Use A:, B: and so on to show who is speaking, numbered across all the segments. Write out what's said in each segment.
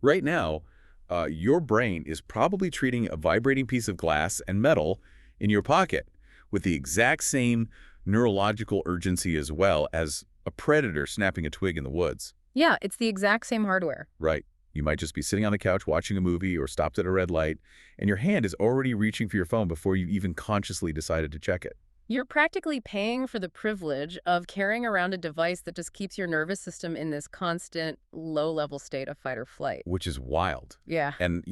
A: Right now, your brain is probably treating a vibrating piece of glass and metal in your pocket with the exact same neurological urgency as well as a predator snapping a twig in the woods.
B: Yeah, it's the exact same hardware.
A: Right. You might just be sitting on the couch watching a movie or stopped at a red light, and your hand is already reaching for your phone before you even consciously decided to check it.
B: You're practically paying for the privilege of carrying around a device that just keeps your nervous system in this constant low-level state of fight or flight.
A: Which is wild.
B: Yeah.
A: And,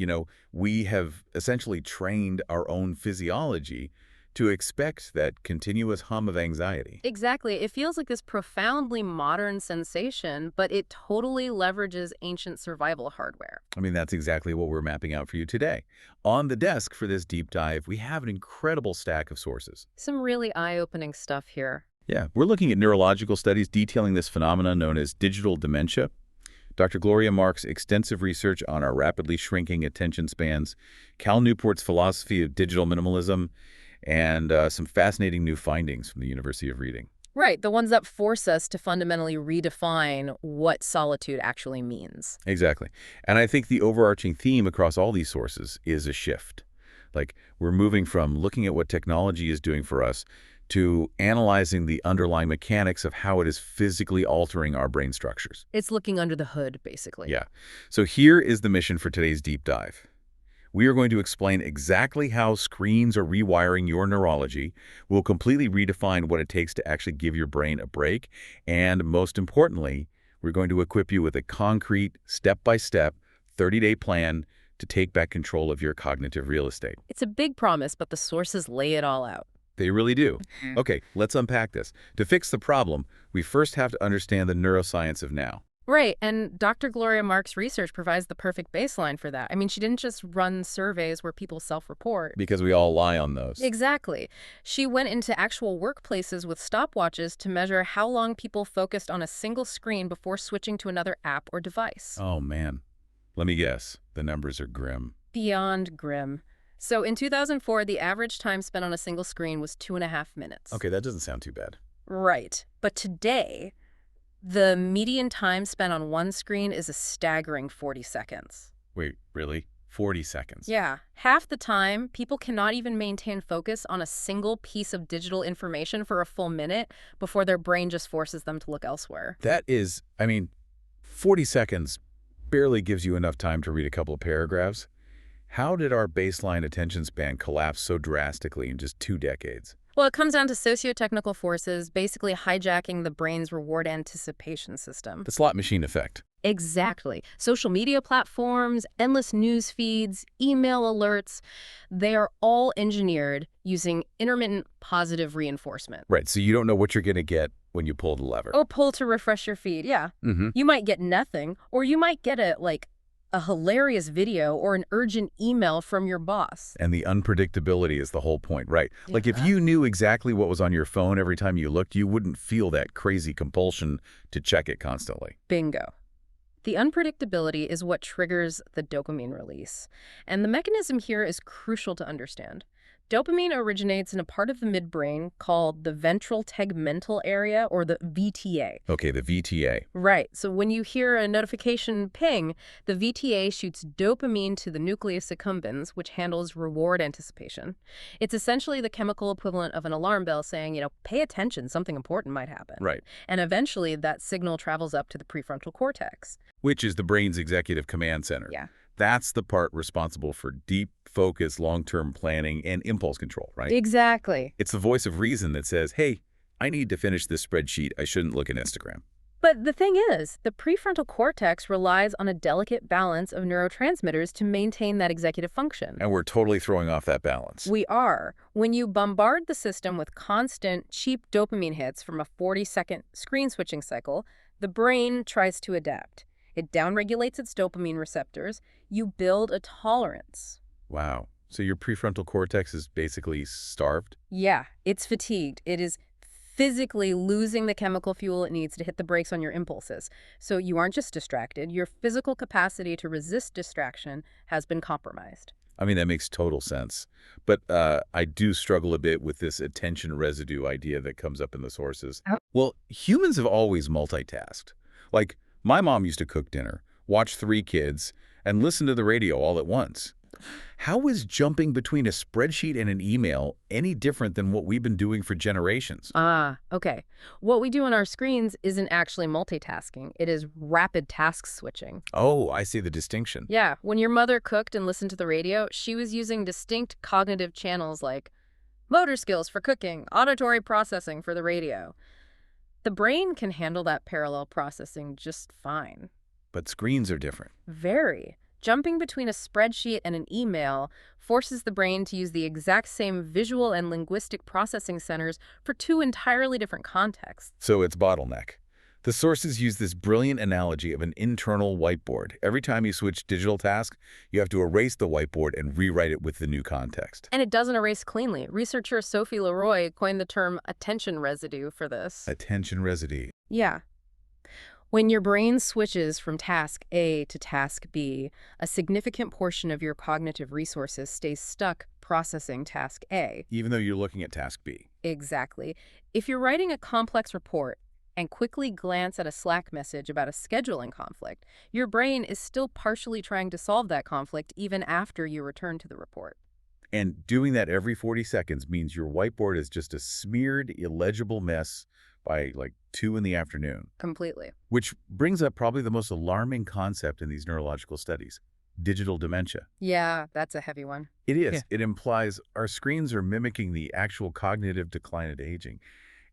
A: we have essentially trained our own physiology to expect that continuous hum of anxiety.
B: Exactly. It feels like this profoundly modern sensation, but it totally leverages ancient survival hardware.
A: I mean, that's exactly what we're mapping out for you today. On the desk for this deep dive, we have an incredible stack of sources.
B: Some really eye-opening stuff here.
A: Yeah, we're looking at neurological studies detailing this phenomenon known as digital dementia. Dr. Gloria Mark's extensive research on our rapidly shrinking attention spans, Cal Newport's philosophy of digital minimalism, and some fascinating new findings from the University of Reading.
B: Right, the ones that force us to fundamentally redefine what solitude actually means.
A: Exactly. And I think the overarching theme across all these sources is a shift. Like, we're moving from looking at what technology is doing for us to analyzing the underlying mechanics of how it is physically altering our brain structures.
B: It's looking under the hood, basically.
A: Yeah. So here is the mission for today's deep dive. We are going to explain exactly how screens are rewiring your neurology. We'll completely redefine what it takes to actually give your brain a break. And most importantly, we're going to equip you with a concrete, step-by-step, 30-day plan to take back control of your cognitive real estate.
B: It's a big promise, but the sources lay it all out.
A: They really do. Okay, let's unpack this. To fix the problem, we first have to understand the neuroscience of now.
B: Right, and Dr. Gloria Mark's research provides the perfect baseline for that. I mean, she didn't just run surveys where people self-report.
A: Because we all lie on those.
B: Exactly. She went into actual workplaces with stopwatches to measure how long people focused on a single screen before switching to another app or device.
A: Oh, man. Let me guess. The numbers are grim.
B: Beyond grim. So in 2004, the average time spent on a single screen was 2.5 minutes.
A: Okay, that doesn't sound too bad.
B: Right. But today, the median time spent on one screen is a staggering 40 seconds.
A: Wait, really? 40 seconds?
B: Yeah. Half the time, people cannot even maintain focus on a single piece of digital information for a full minute before their brain just forces them to look elsewhere.
A: That is, 40 seconds barely gives you enough time to read a couple of paragraphs. How did our baseline attention span collapse so drastically in just 2 decades?
B: Well, it comes down to socio-technical forces basically hijacking the brain's reward anticipation system.
A: The slot machine effect.
B: Exactly. Social media platforms, endless news feeds, email alerts, they are all engineered using intermittent positive reinforcement.
A: Right, so you don't know what you're going to get when you pull the lever.
B: Oh, pull to refresh your feed, yeah. You might get nothing, or you might get a hilarious video or an urgent email from your boss.
A: And the unpredictability is the whole point, right?
B: Yeah.
A: Like if you knew exactly what was on your phone every time you looked, you wouldn't feel that crazy compulsion to check it constantly.
B: Bingo. The unpredictability is what triggers the dopamine release. And the mechanism here is crucial to understand. Dopamine originates in a part of the midbrain called the ventral tegmental area, or the VTA.
A: Okay, the VTA.
B: Right. So when you hear a notification ping, the VTA shoots dopamine to the nucleus accumbens, which handles reward anticipation. It's essentially the chemical equivalent of an alarm bell saying, pay attention, something important might happen.
A: Right.
B: And eventually that signal travels up to the prefrontal cortex.
A: Which is the brain's executive command center.
B: Yeah.
A: That's the part responsible for deep focus, long-term planning, and impulse control, right?
B: Exactly.
A: It's the voice of reason that says, hey, I need to finish this spreadsheet. I shouldn't look at Instagram.
B: But the thing is, the prefrontal cortex relies on a delicate balance of neurotransmitters to maintain that executive function.
A: And we're totally throwing off that balance.
B: We are. When you bombard the system with constant, cheap dopamine hits from a 40-second screen switching cycle, the brain tries to adapt. It downregulates its dopamine receptors. You build a tolerance.
A: Wow. So your prefrontal cortex is basically starved?
B: Yeah, it's fatigued. It is physically losing the chemical fuel it needs to hit the brakes on your impulses. So you aren't just distracted. Your physical capacity to resist distraction has been compromised.
A: I mean, that makes total sense. But I do struggle a bit with this attention residue idea that comes up in the sources.
B: Oh.
A: Well, humans have always multitasked. Like, my mom used to cook dinner, watch 3 kids, and listen to the radio all at once. How is jumping between a spreadsheet and an email any different than what we've been doing for generations?
B: Ah, okay. What we do on our screens isn't actually multitasking. It is rapid task switching.
A: Oh, I see the distinction.
B: Yeah, when your mother cooked and listened to the radio, she was using distinct cognitive channels like motor skills for cooking, auditory processing for the radio. The brain can handle that parallel processing just fine.
A: But screens are different.
B: Very. Jumping between a spreadsheet and an email forces the brain to use the exact same visual and linguistic processing centers for two entirely different contexts.
A: So it's bottleneck. The sources use this brilliant analogy of an internal whiteboard. Every time you switch digital task, you have to erase the whiteboard and rewrite it with the new context.
B: And it doesn't erase cleanly. Researcher Sophie Leroy coined the term attention residue for this.
A: Attention residue.
B: Yeah. When your brain switches from task A to task B, a significant portion of your cognitive resources stays stuck processing task A.
A: Even though you're looking at task B.
B: Exactly. If you're writing a complex report and quickly glance at a Slack message about a scheduling conflict, your brain is still partially trying to solve that conflict even after you return to the report.
A: And doing that every 40 seconds means your whiteboard is just a smeared, illegible mess by like 2 in the afternoon.
B: Completely.
A: Which brings up probably the most alarming concept in these neurological studies, digital dementia.
B: Yeah, that's a heavy one.
A: It is.
B: Yeah.
A: It implies our screens are mimicking the actual cognitive decline at aging.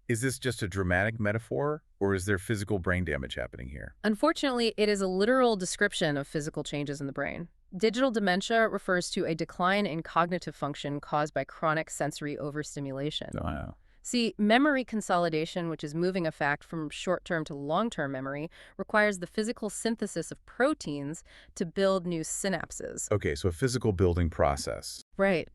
A: Is this just a dramatic metaphor, or is there physical brain damage happening here?
B: Unfortunately, it is a literal description of physical changes in the brain. Digital dementia refers to a decline in cognitive function caused by chronic sensory overstimulation.
A: Wow.
B: See, memory consolidation, which is moving a fact from short-term to long-term memory, requires the physical synthesis of proteins to build new synapses.
A: Okay, so a physical building process.
B: Right.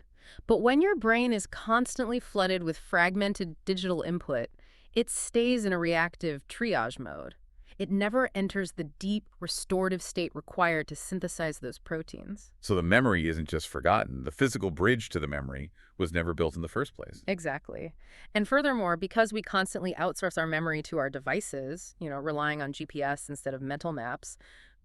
B: But when your brain is constantly flooded with fragmented digital input, it stays in a reactive triage mode. It never enters the deep, restorative state required to synthesize those proteins.
A: So the memory isn't just forgotten. The physical bridge to the memory was never built in the first place.
B: Exactly. And furthermore, because we constantly outsource our memory to our devices, relying on GPS instead of mental maps,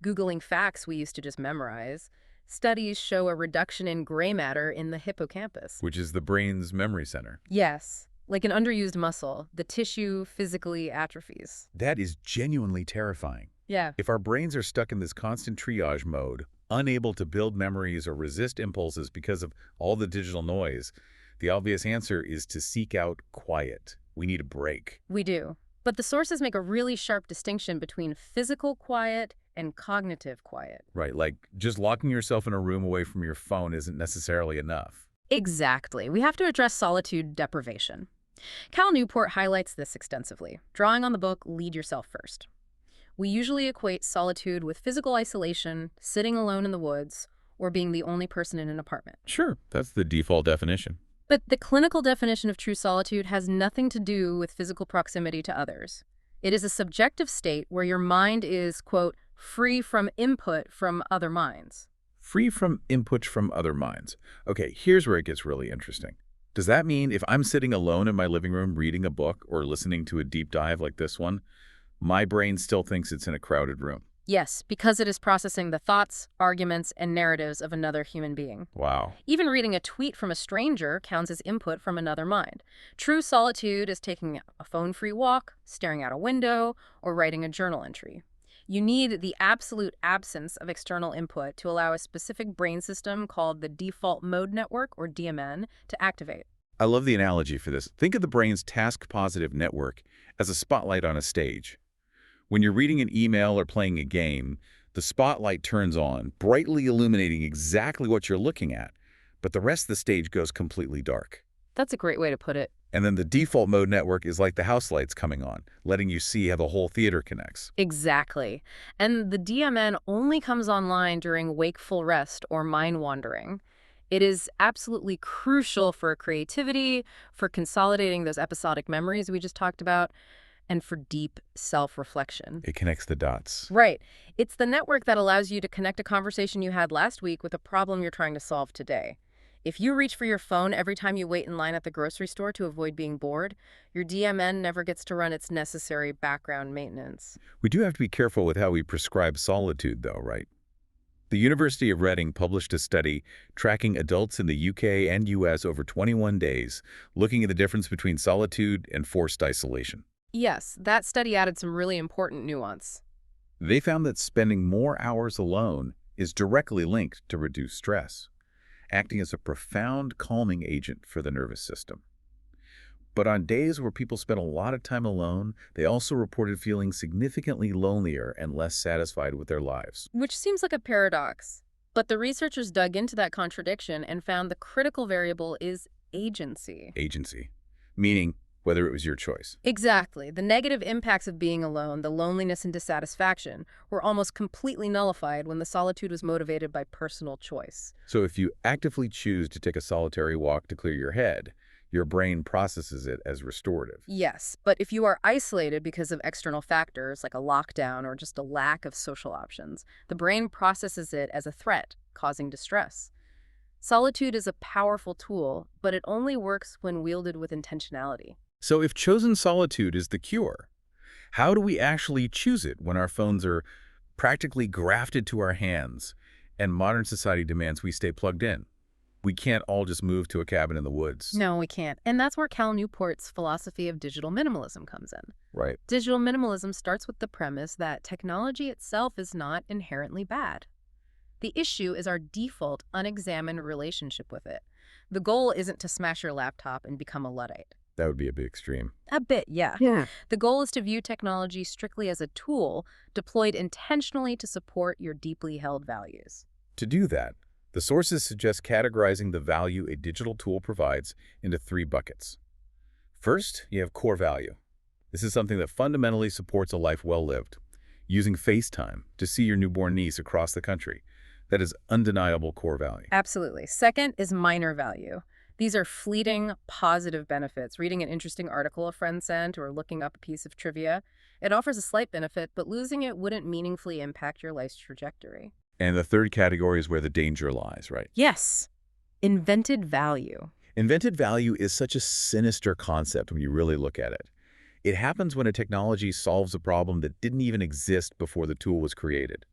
B: Googling facts we used to just memorize, studies show a reduction in gray matter in the hippocampus.
A: Which is the brain's memory center.
B: Yes. Like an underused muscle, the tissue physically atrophies.
A: That is genuinely terrifying.
B: Yeah.
A: If our brains are stuck in this constant triage mode, unable to build memories or resist impulses because of all the digital noise, the obvious answer is to seek out quiet. We need a break.
B: We do. But the sources make a really sharp distinction between physical quiet and cognitive quiet.
A: Right, like just locking yourself in a room away from your phone isn't necessarily enough.
B: Exactly. We have to address solitude deprivation. Cal Newport highlights this extensively, drawing on the book Lead Yourself First. We usually equate solitude with physical isolation, sitting alone in the woods, or being the only person in an apartment.
A: Sure, that's the default definition.
B: But the clinical definition of true solitude has nothing to do with physical proximity to others. It is a subjective state where your mind is, quote, free from input from other minds.
A: Free from input from other minds. Okay, here's where it gets really interesting. Does that mean if I'm sitting alone in my living room reading a book or listening to a deep dive like this one, my brain still thinks it's in a crowded room?
B: Yes, because it is processing the thoughts, arguments, and narratives of another human being.
A: Wow.
B: Even reading a tweet from a stranger counts as input from another mind. True solitude is taking a phone-free walk, staring out a window, or writing a journal entry. You need the absolute absence of external input to allow a specific brain system called the default mode network, or DMN, to activate.
A: I love the analogy for this. Think of the brain's task-positive network as a spotlight on a stage. When you're reading an email or playing a game, the spotlight turns on, brightly illuminating exactly what you're looking at, but the rest of the stage goes completely dark.
B: That's a great way to put it.
A: And then the default mode network is like the house lights coming on, letting you see how the whole theater connects.
B: Exactly. And the DMN only comes online during wakeful rest or mind wandering. It is absolutely crucial for creativity, for consolidating those episodic memories we just talked about, and for deep self-reflection.
A: It connects the dots.
B: Right. It's the network that allows you to connect a conversation you had last week with a problem you're trying to solve today. If you reach for your phone every time you wait in line at the grocery store to avoid being bored, your DMN never gets to run its necessary background maintenance.
A: We do have to be careful with how we prescribe solitude, though, right? The University of Reading published a study tracking adults in the UK and US over 21 days, looking at the difference between solitude and forced isolation.
B: Yes, that study added some really important nuance.
A: They found that spending more hours alone is directly linked to reduced stress, acting as a profound calming agent for the nervous system. But on days where people spent a lot of time alone, they also reported feeling significantly lonelier and less satisfied with their lives.
B: Which seems like a paradox. But the researchers dug into that contradiction and found the critical variable is agency.
A: Agency, meaning whether it was your choice.
B: Exactly. The negative impacts of being alone, the loneliness and dissatisfaction, were almost completely nullified when the solitude was motivated by personal choice.
A: So if you actively choose to take a solitary walk to clear your head, your brain processes it as restorative.
B: Yes, but if you are isolated because of external factors like a lockdown or just a lack of social options, the brain processes it as a threat, causing distress. Solitude is a powerful tool, but it only works when wielded with intentionality.
A: So if chosen solitude is the cure, how do we actually choose it when our phones are practically grafted to our hands and modern society demands we stay plugged in? We can't all just move to a cabin in the woods.
B: No, we can't. And that's where Cal Newport's philosophy of digital minimalism comes in.
A: Right.
B: Digital minimalism starts with the premise that technology itself is not inherently bad. The issue is our default, unexamined relationship with it. The goal isn't to smash your laptop and become a Luddite.
A: That would be a bit extreme.
B: A bit, yeah.
C: Yeah.
B: The goal is to view technology strictly as a tool deployed intentionally to support your deeply held values.
A: To do that, the sources suggest categorizing the value a digital tool provides into 3 buckets. First, you have core value. This is something that fundamentally supports a life well lived. Using FaceTime to see your newborn niece across the country. That is undeniable core value.
B: Absolutely. Second is minor value. These are fleeting, positive benefits. Reading an interesting article a friend sent or looking up a piece of trivia. It offers a slight benefit, but losing it wouldn't meaningfully impact your life's trajectory.
A: And the third category is where the danger lies, right?
B: Yes. Invented value.
A: Invented value is such a sinister concept when you really look at it. It happens when a technology solves a problem that didn't even exist before the tool was created.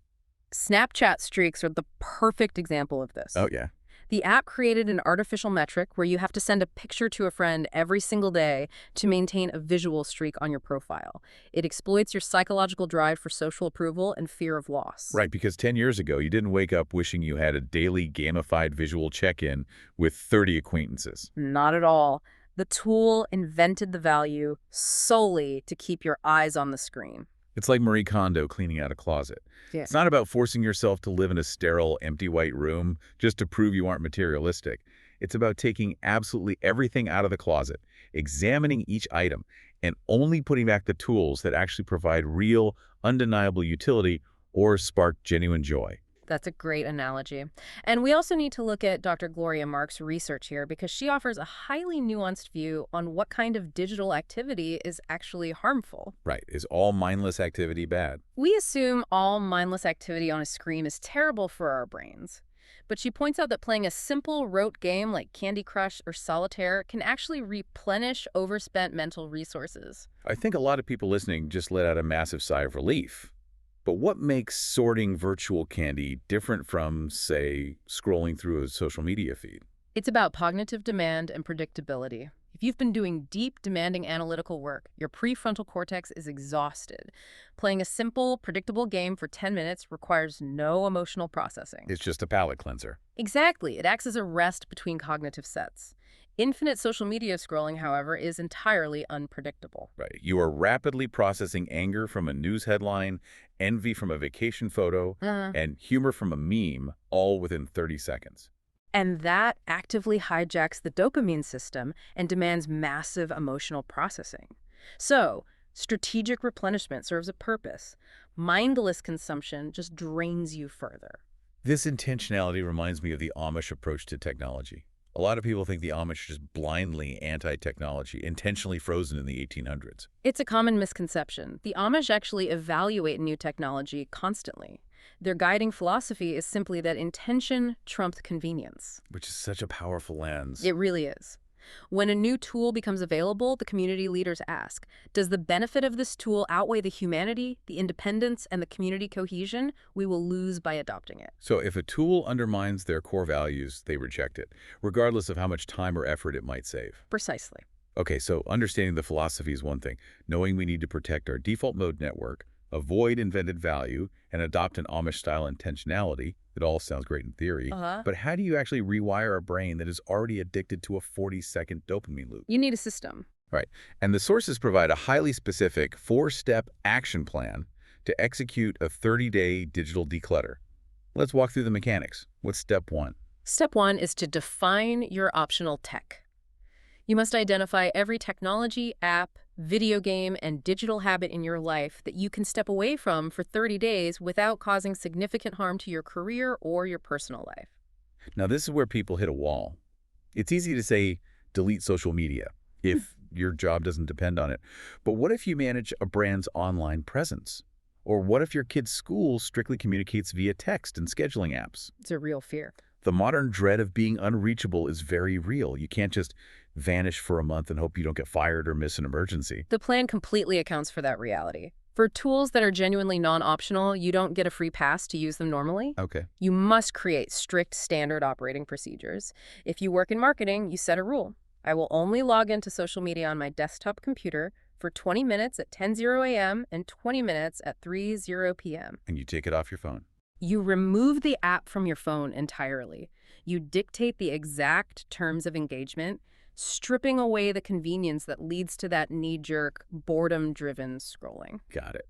B: Snapchat streaks are the perfect example of this.
A: Oh, yeah.
B: The app created an artificial metric where you have to send a picture to a friend every single day to maintain a visual streak on your profile. It exploits your psychological drive for social approval and fear of loss.
A: Right, because 10 years ago, you didn't wake up wishing you had a daily gamified visual check-in with 30 acquaintances.
B: Not at all. The tool invented the value solely to keep your eyes on the screen.
A: It's like Marie Kondo cleaning out a closet.
B: Yeah.
A: It's not about forcing yourself to live in a sterile, empty white room just to prove you aren't materialistic. It's about taking absolutely everything out of the closet, examining each item, and only putting back the tools that actually provide real, undeniable utility or spark genuine joy.
B: That's a great analogy. And we also need to look at Dr. Gloria Mark's research here because she offers a highly nuanced view on what kind of digital activity is actually harmful.
A: Right. Is all mindless activity bad?
B: We assume all mindless activity on a screen is terrible for our brains. But she points out that playing a simple rote game like Candy Crush or Solitaire can actually replenish overspent mental resources.
A: I think a lot of people listening just let out a massive sigh of relief. But what makes sorting virtual candy different from, say, scrolling through a social media feed?
B: It's about cognitive demand and predictability. If you've been doing deep, demanding analytical work, your prefrontal cortex is exhausted. Playing a simple, predictable game for 10 minutes requires no emotional processing.
A: It's just a palate cleanser.
B: Exactly. It acts as a rest between cognitive sets. Infinite social media scrolling, however, is entirely unpredictable.
A: Right. You are rapidly processing anger from a news headline, envy from a vacation photo, and humor from a meme, all within 30 seconds.
B: And that actively hijacks the dopamine system and demands massive emotional processing. So, strategic replenishment serves a purpose. Mindless consumption just drains you further.
A: This intentionality reminds me of the Amish approach to technology. A lot of people think the Amish are just blindly anti-technology, intentionally frozen in the 1800s.
B: It's a common misconception. The Amish actually evaluate new technology constantly. Their guiding philosophy is simply that intention trumped convenience.
A: Which is such a powerful lens.
B: It really is. When a new tool becomes available, the community leaders ask, does the benefit of this tool outweigh the humanity, the independence, and the community cohesion we will lose by adopting it?
A: So if a tool undermines their core values, they reject it, regardless of how much time or effort it might save.
B: Precisely.
A: Okay, so understanding the philosophy is one thing. Knowing we need to protect our default mode network, avoid invented value, and adopt an Amish-style intentionality, it all sounds great in theory.
B: Uh-huh.
A: But how do you actually rewire a brain that is already addicted to a 40-second dopamine loop?
B: You need a system.
A: Right. And the sources provide a highly specific 4-step action plan to execute a 30-day digital declutter. Let's walk through the mechanics. What's step 1?
B: Step 1 is to define your optional tech. You must identify every technology, app, video game, and digital habit in your life that you can step away from for 30 days without causing significant harm to your career or your personal life.
A: Now, this is where people hit a wall. It's easy to say, delete social media if your job doesn't depend on it. But what if you manage a brand's online presence? Or what if your kid's school strictly communicates via text and scheduling apps?
B: It's a real fear.
A: The modern dread of being unreachable is very real. You can't just vanish for a month and hope you don't get fired or miss an emergency.
B: The plan completely accounts for that reality. For tools that are genuinely non-optional, you don't get a free pass to use them normally.
A: Okay.
B: You must create strict standard operating procedures. If you work in marketing, you set a rule. I will only log into social media on my desktop computer for 20 minutes at 10:00 a.m. and 20 minutes at 3:00 p.m.
A: And you take it off your phone.
B: You remove the app from your phone entirely. You dictate the exact terms of engagement, stripping away the convenience that leads to that knee-jerk, boredom-driven scrolling.
A: Got it.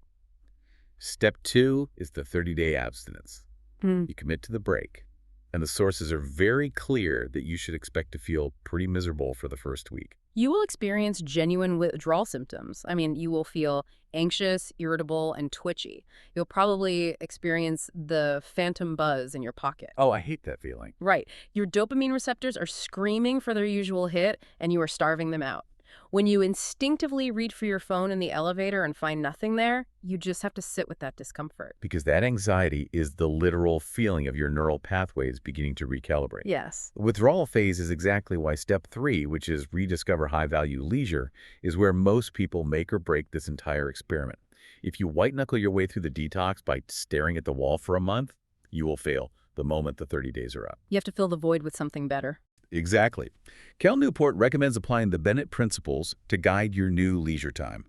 A: Step 2 is the 30-day abstinence. You commit to the break. And the sources are very clear that you should expect to feel pretty miserable for the first week.
B: You will experience genuine withdrawal symptoms. I mean, you will feel anxious, irritable, and twitchy. You'll probably experience the phantom buzz in your pocket.
A: Oh, I hate that feeling.
B: Right. Your dopamine receptors are screaming for their usual hit, and you are starving them out. When you instinctively reach for your phone in the elevator and find nothing there, you just have to sit with that discomfort.
A: Because that anxiety is the literal feeling of your neural pathways beginning to recalibrate.
B: Yes.
A: The withdrawal phase is exactly why step 3, which is rediscover high-value leisure, is where most people make or break this entire experiment. If you white-knuckle your way through the detox by staring at the wall for a month, you will fail the moment the 30 days are up.
B: You have to fill the void with something better.
A: Exactly. Cal Newport recommends applying the Bennett principles to guide your new leisure time.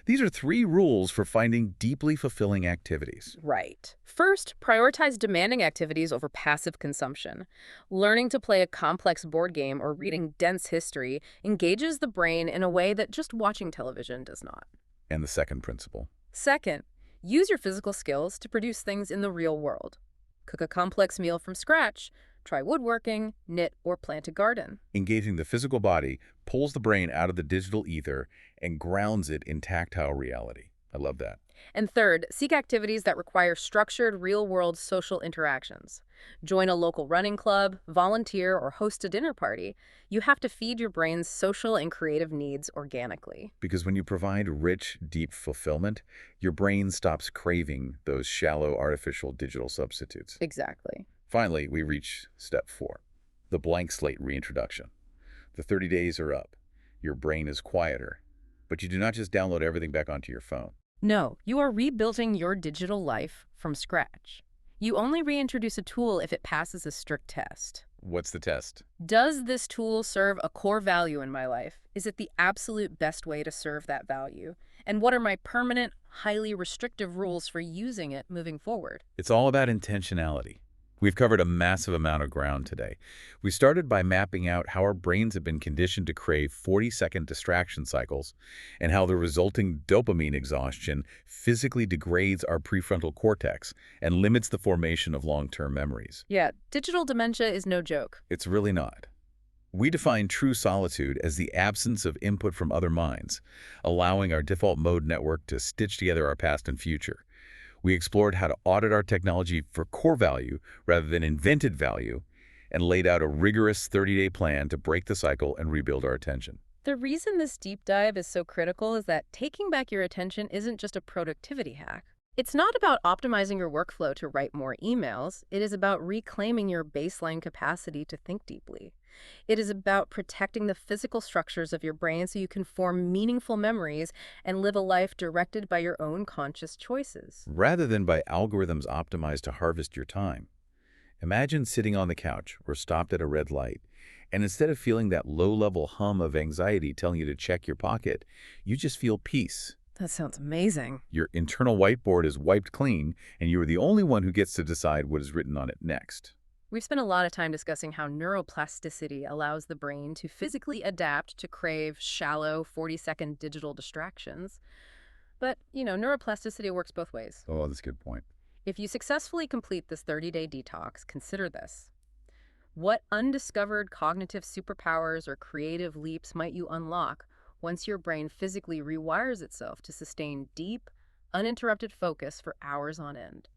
A: These are 3 rules for finding deeply fulfilling activities.
B: Right. First, prioritize demanding activities over passive consumption. Learning to play a complex board game or reading dense history engages the brain in a way that just watching television does not.
A: And the second principle.
B: Second, use your physical skills to produce things in the real world. Cook a complex meal from scratch. Try woodworking, knit, or plant a garden.
A: Engaging the physical body pulls the brain out of the digital ether and grounds it in tactile reality. I love that.
B: And third, seek activities that require structured, real-world social interactions. Join a local running club, volunteer, or host a dinner party. You have to feed your brain's social and creative needs organically.
A: Because when you provide rich, deep fulfillment, your brain stops craving those shallow, artificial digital substitutes.
B: Exactly.
A: Finally, we reach step 4, the blank slate reintroduction. The 30 days are up. Your brain is quieter, but you do not just download everything back onto your phone.
B: No, you are rebuilding your digital life from scratch. You only reintroduce a tool if it passes a strict test.
A: What's the test?
B: Does this tool serve a core value in my life? Is it the absolute best way to serve that value? And what are my permanent, highly restrictive rules for using it moving forward?
A: It's all about intentionality. We've covered a massive amount of ground today. We started by mapping out how our brains have been conditioned to crave 40-second distraction cycles and how the resulting dopamine exhaustion physically degrades our prefrontal cortex and limits the formation of long-term memories.
B: Yeah, digital dementia is no joke.
A: It's really not. We define true solitude as the absence of input from other minds, allowing our default mode network to stitch together our past and future. We explored how to audit our technology for core value rather than invented value, and laid out a rigorous 30-day plan to break the cycle and rebuild our attention.
B: The reason this deep dive is so critical is that taking back your attention isn't just a productivity hack. It's not about optimizing your workflow to write more emails. It is about reclaiming your baseline capacity to think deeply. It is about protecting the physical structures of your brain so you can form meaningful memories and live a life directed by your own conscious choices.
A: Rather than by algorithms optimized to harvest your time. Imagine sitting on the couch or stopped at a red light, and instead of feeling that low-level hum of anxiety telling you to check your pocket, you just feel peace.
B: That sounds amazing.
A: Your internal whiteboard is wiped clean, and you are the only one who gets to decide what is written on it next.
B: We've spent a lot of time discussing how neuroplasticity allows the brain to physically adapt to crave shallow 40-second digital distractions. But, neuroplasticity works both ways.
A: Oh, that's a good point.
B: If you successfully complete this 30-day detox, consider this. What undiscovered cognitive superpowers or creative leaps might you unlock once your brain physically rewires itself to sustain deep, uninterrupted focus for hours on end?